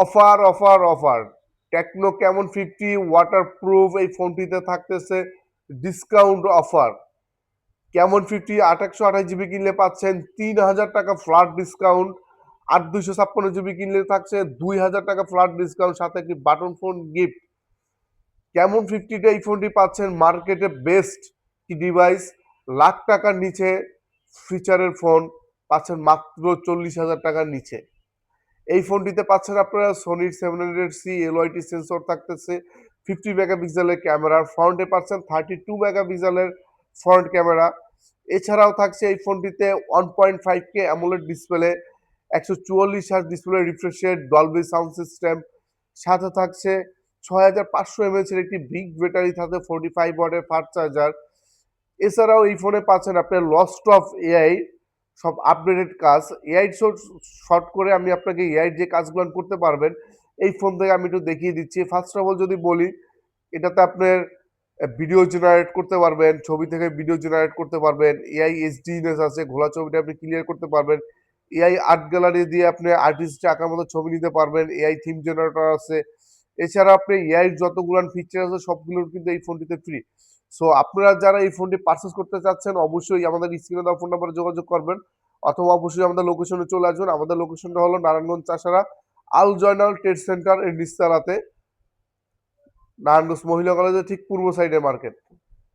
Offer offer offer techno Camon 50 waterproof এই ফোনটিতে থাকতেছে ডিসকাউন্ট অফার। ক্যামন 50 828 জিবি কিনলে পাচ্ছেন 3000 টাকা ফ্ল্যাট ডিসকাউন্ট, আর 256 জিবি কিনলে থাকছে 2000 টাকা ফ্ল্যাট ডিসকাউন্ট, সাথে একটি বাটন ফোন গিফট। ক্যামন 50টা এই ফোনটি পাচ্ছেন মার্কেটে বেস্ট কি ডিভাইস, লাখ টাকার নিচে ফিচারের ফোন পাচ্ছেন মাত্র 40,000 টাকার নিচে। এই ফোনটিতে পাচ্ছেন আপনারা সোনির 700C এলওয়াইটি সেন্সর থাকতেছে, 50 মেগাপিক্সেলের ক্যামেরা, ফ্রন্টে পাচ্ছেন 32 মেগাপিক্সেলের ফ্রন্ট ক্যামেরা। এছাড়াও থাকছে এই ফোনটিতে 1.5K AMOLED display, 144 hertz display refresh rate, Dolby sound system, সাথে থাকছে 6500 mAh এর একটি বিগ ব্যাটারি, থাকে 45 ওয়াটের ফাস্ট চার্জার। এছাড়াও এই ফোনে পাচ্ছেন আপনার লস্ট অফ এআই সব আপডেটেড কাজ, এআই শর্ট করে আমি আপনাকে এআই যে কাজগুলো করতে পারবেন এই ফোন থেকে আমি একটু দেখিয়ে দিচ্ছি। ফার্স্ট অফ অল যদি বলি, এটাতে আপনার ভিডিও জেনারেট করতে পারবেন, ছবি থেকে ভিডিও জেনারেট করতে পারবেন, এআই এইচডিনেস আছে, ঘোলা ছবিটা আপনি ক্লিয়ার করতে পারবেন, এআই আর্ট গ্যালারি দিয়ে আপনি আর্টিস্টে আঁকার মতো ছবি নিতে পারবেন, এআই থিম জেনারেটর আছে। এছাড়া আপনি এআই যতগুলো ফিচার আছে সবগুলোর কিন্তু এই ফোনটিতে ফ্রি। সো আপনারা যারা এই ফোনটি পারচেস করতে চাচ্ছেন অবশ্যই আমাদের স্ক্রিনে দেওয়া ফোন নাম্বারে যোগাযোগ করবেন, অথবা অবশ্যই আমাদের লোকেশনে চলে আসবেন। আমাদের লোকেশনটা হলো নারায়ণগঞ্জ চাষারা আল জয়নাল ট্রেড সেন্টার এর নিচতলাতে, নারায়ণগঞ্জ মহিলা কলেজের ঠিক পূর্ব সাইডে মার্কেট।